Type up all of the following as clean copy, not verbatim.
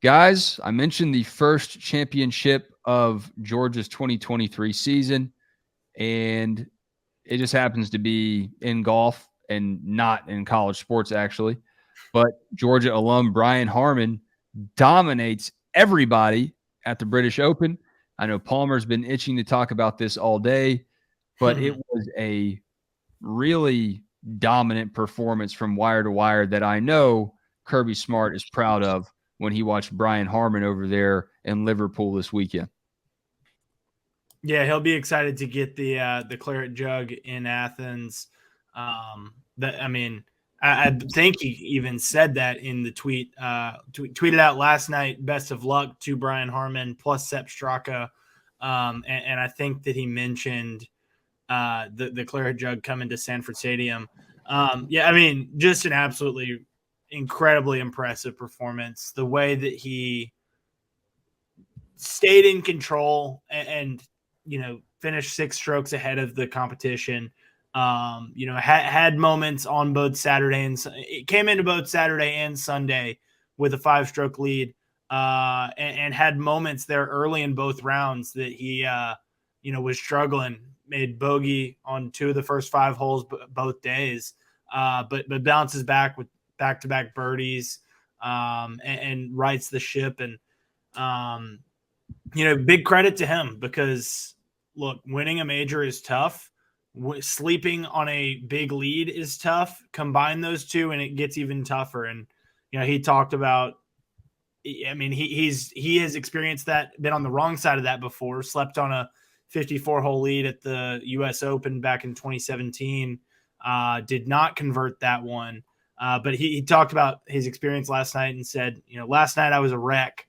Guys, I mentioned the first championship of Georgia's 2023 season, and it just happens to be in golf and not in college sports, actually. But Georgia alum Brian Harman dominates everybody at the British Open. I know Palmer's been itching to talk about this all day, but it was a really dominant performance from wire to wire that I know Kirby Smart is proud of when he watched Brian Harman over there in Liverpool this weekend. Yeah, he'll be excited to get the claret jug in Athens. I think he even said that in the tweet. Tweeted out last night. Best of luck to Brian Harman plus Sepp Straka, and I think that he mentioned the claret jug coming to Sanford Stadium. Just an absolutely incredibly impressive performance. The way that he stayed in control and finished 6 strokes ahead of the competition. Had moments on both Saturday and it came into both Saturday and Sunday with a 5-stroke lead, and had moments there early in both rounds that he, was struggling. Made bogey on 2 of the first 5 holes both days, but bounces back with back-to-back birdies, and rights the ship. And big credit to him because, look, winning a major is tough. Sleeping on a big lead is tough. Combine those two, and it gets even tougher. And he talked about. He has experienced that, been on the wrong side of that before. Slept on a 54-hole lead at the U.S. Open back in 2017. Did not convert that one. But he talked about his experience last night and said, last night I was a wreck.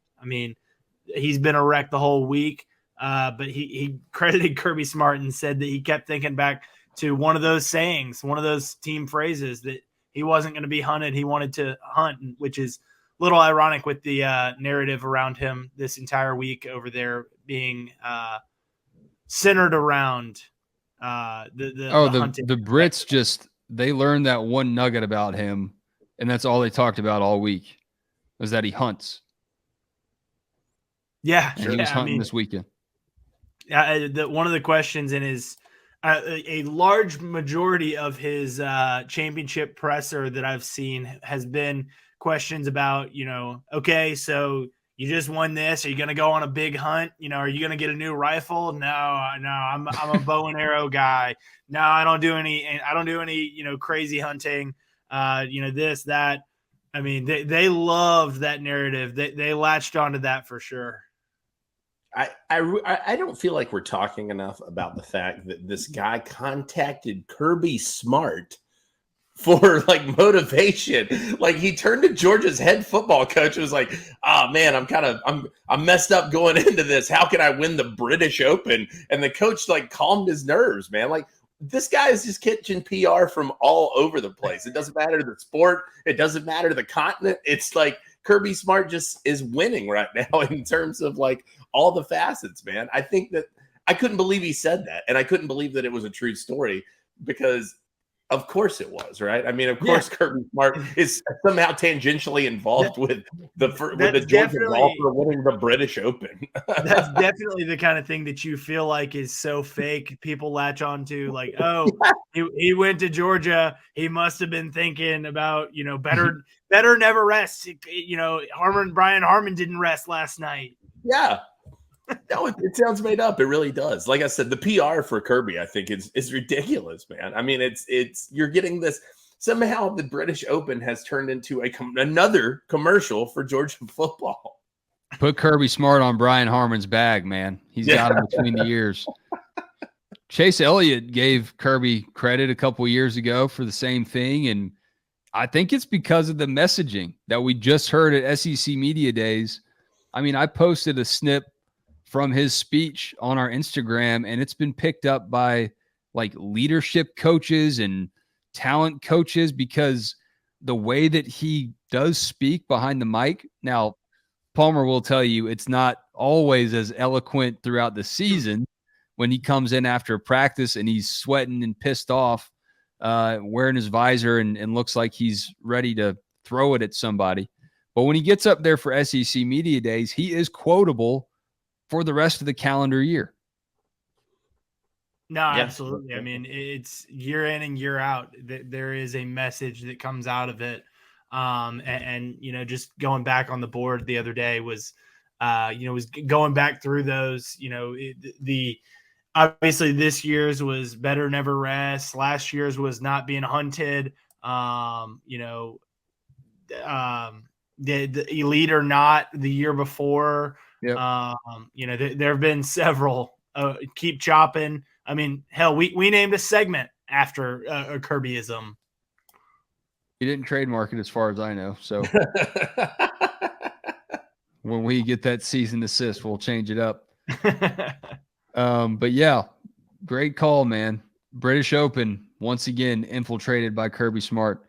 He's been a wreck the whole week. But he credited Kirby Smart and said that he kept thinking back to one of those sayings, one of those team phrases that he wasn't going to be hunted. He wanted to hunt, which is a little ironic with the narrative around him this entire week over there being centered around the hunting. The Brits just, they learned that one nugget about him, and that's all they talked about all week, was that he hunts. Yeah, and he was hunting this weekend. One of the questions in his a large majority of his championship presser that I've seen has been questions about, okay, so you just won this. Are you going to go on a big hunt? Are you going to get a new rifle? No, I'm a bow and arrow guy. No, I don't do any, crazy hunting. This, that. They loved that narrative. They latched onto that for sure. I don't feel like we're talking enough about the fact that this guy contacted Kirby Smart for motivation. He turned to Georgia's head football coach and was like, "Oh man, I'm messed up going into this. How can I win the British Open?" And the coach calmed his nerves, man. This guy is just catching PR from all over the place. It doesn't matter the sport. It doesn't matter the continent. It's Kirby Smart just is winning right now in terms of all the facets, man. I think that I couldn't believe he said that. And I couldn't believe that it was a true story because of course it was, right? Of course, yeah. Kirby Smart is somehow tangentially involved with the Georgia golfer winning the British Open. That's definitely the kind of thing that you feel like is so fake. People latch on to he went to Georgia. He must have been thinking about, better never rest. Brian Harman didn't rest last night. Yeah. No, it sounds made up. It really does. Like I said, the PR for Kirby, I think, is ridiculous, man. It's you're getting this. Somehow the British Open has turned into another commercial for Georgia football. Put Kirby Smart on Brian Harman's bag, man. He's got him between the ears. Chase Elliott gave Kirby credit a couple years ago for the same thing, and I think it's because of the messaging that we just heard at SEC Media Days. I posted a snip from his speech on our Instagram, and it's been picked up by leadership coaches and talent coaches because the way that he does speak behind the mic. Now, Palmer will tell you it's not always as eloquent throughout the season when he comes in after practice and he's sweating and pissed off, wearing his visor and looks like he's ready to throw it at somebody. But when he gets up there for SEC Media Days, he is quotable for the rest of the calendar year. No, absolutely. I mean, it's year in and year out. There is a message that comes out of it. And you know, just going back on the board the other day was going back through those, the obviously this year's was better never rest. Last year's was not being hunted. The elite or not the year before. Yep. There have been several. Keep chopping. I mean, hell, we named a segment after a Kirbyism. He didn't trademark it as far as I know. So when we get that cease and desist, we'll change it up. But yeah, great call, man. British Open, once again, infiltrated by Kirby Smart.